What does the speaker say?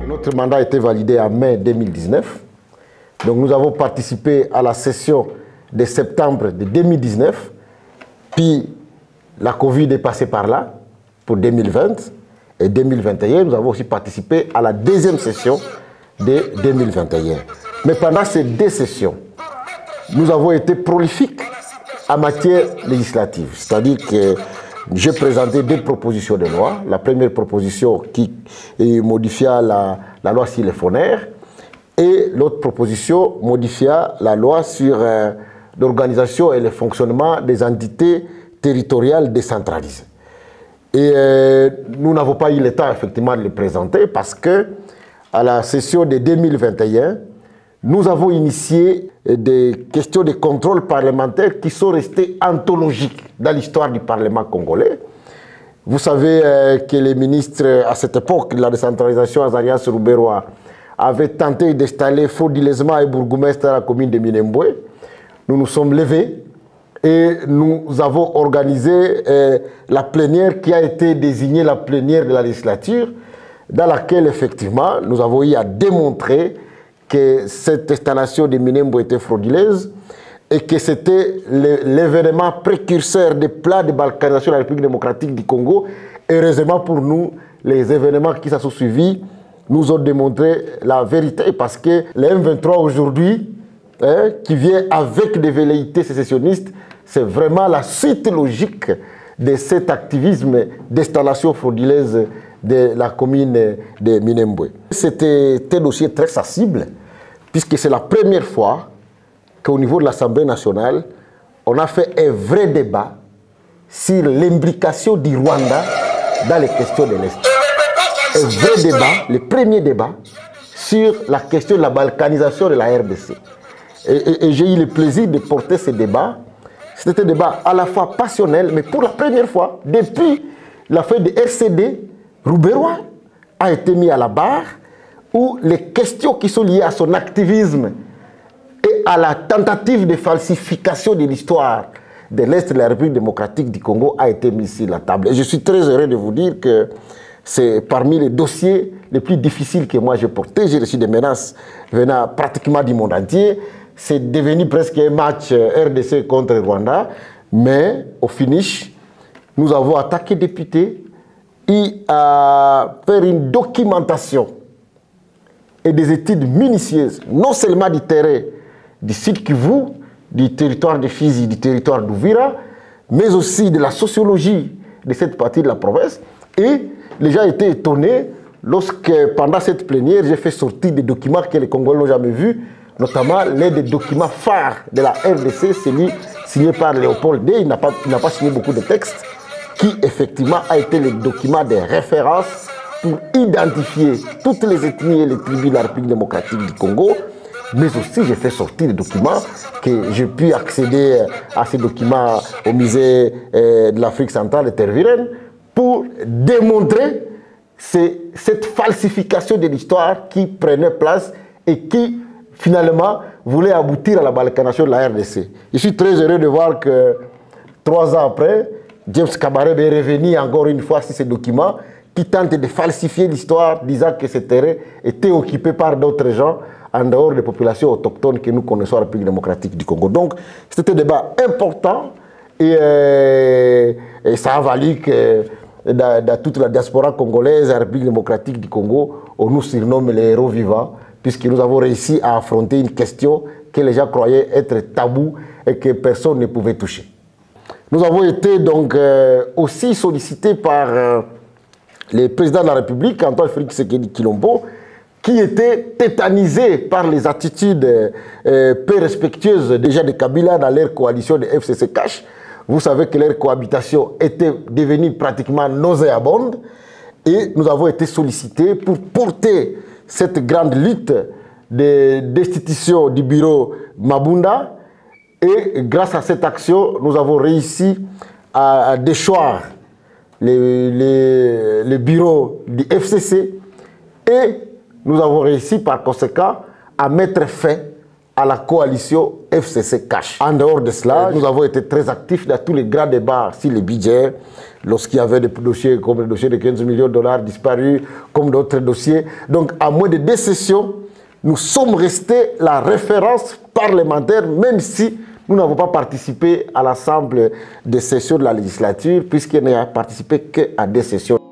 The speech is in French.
Notre mandat a été validé en mai 2019. Donc nous avons participé à la session de septembre de 2019. Puis la Covid est passée par là pour 2020. Et 2021, nous avons aussi participé à la deuxième session de 2021. Mais pendant ces deux sessions, nous avons été prolifiques en matière législative. C'est-à-dire que j'ai présenté deux propositions de loi. La première proposition qui modifia la loi sur les fondaires et l'autre proposition modifia la loi sur l'organisation et le fonctionnement des entités territoriales décentralisées. Et nous n'avons pas eu le temps effectivement de les présenter parce que à la session de 2021, nous avons initié des questions de contrôle parlementaire qui sont restées anthologiques dans l'histoire du Parlement congolais. Vous savez que les ministres, à cette époque de la décentralisation, Azarias Rouberois, avaient tenté d'installer frauduleusement un bourgmestre à la commune de Minembwe. Nous nous sommes levés et nous avons organisé la plénière qui a été désignée la plénière de la législature, dans laquelle effectivement nous avons eu à démontrer que cette installation de Minembwe était frauduleuse et que c'était l'événement précurseur des plans de balkanisation de la République démocratique du Congo. Heureusement pour nous, les événements qui s'en sont suivis nous ont démontré la vérité parce que le M23 aujourd'hui, qui vient avec des velléités sécessionnistes, c'est vraiment la suite logique de cet activisme d'installation frauduleuse de la commune de Minembwe. C'était un dossier très sensible, puisque c'est la première fois qu'au niveau de l'Assemblée nationale, on a fait un vrai débat sur l'imbrication du Rwanda dans les questions de l'Est. Un vrai débat, le premier débat, sur la question de la balkanisation de la RDC. Et j'ai eu le plaisir de porter ce débat. C'était un débat à la fois passionnel, mais pour la première fois, depuis l'affaire de RCD, Rouberois a été mis à la barre, où les questions qui sont liées à son activisme et à la tentative de falsification de l'histoire de l'Est de la République démocratique du Congo a été mis sur la table. Et je suis très heureux de vous dire que c'est parmi les dossiers les plus difficiles que moi j'ai portés. J'ai reçu des menaces venant pratiquement du monde entier. C'est devenu presque un match RDC contre Rwanda. Mais au finish, nous avons attaqué les députés et à faire une documentation et des études minutieuses, non seulement du terrain du Sud Kivu, du territoire de Fizi, du territoire d'Ouvira, mais aussi de la sociologie de cette partie de la province. Et les gens étaient étonnés lorsque, pendant cette plénière, j'ai fait sortir des documents que les Congolais n'ont jamais vus, notamment l'un des documents phares de la RDC, celui signé par Léopold D. Il n'a pas signé beaucoup de textes, qui effectivement a été le document de référence pour identifier toutes les ethnies et les tribus de la République démocratique du Congo. Mais aussi, j'ai fait sortir des documents que j'ai pu accéder à ces documents au musée de l'Afrique centrale de Tervuren pour démontrer cette falsification de l'histoire qui prenait place et qui finalement voulait aboutir à la balkanisation de la RDC. Je suis très heureux de voir que 3 ans après, James Kabarebe est revenu encore une fois sur ces documents qui tentent de falsifier l'histoire, disant que ces terrains étaient occupés par d'autres gens en dehors des populations autochtones que nous connaissons à la République démocratique du Congo. Donc, c'était un débat important et ça a valu que dans toute la diaspora congolaise, la République démocratique du Congo, on nous surnomme les héros vivants, puisque nous avons réussi à affronter une question que les gens croyaient être taboue et que personne ne pouvait toucher. Nous avons été donc aussi sollicités par le président de la République, Antoine Félix Tshisekedi Tshilombo, qui était tétanisé par les attitudes peu respectueuses déjà de Kabila dans leur coalition de FCC-Cash. Vous savez que leur cohabitation était devenue pratiquement nauséabonde et nous avons été sollicités pour porter cette grande lutte de destitution du bureau Mabunda. Et grâce à cette action, nous avons réussi à déchoir le bureau du FCC et nous avons réussi par conséquent à mettre fin à la coalition FCC Cash. En dehors de cela, nous avons été très actifs dans tous les grands débats sur les budgets, lorsqu'il y avait des dossiers comme le dossier de 15 millions de dollars disparus, comme d'autres dossiers. Donc, à moins de 2 sessions, nous sommes restés la référence parlementaire, même si nous n'avons pas participé à l'ensemble des sessions de la législature, puisqu'il n'a participé qu'à 2 sessions.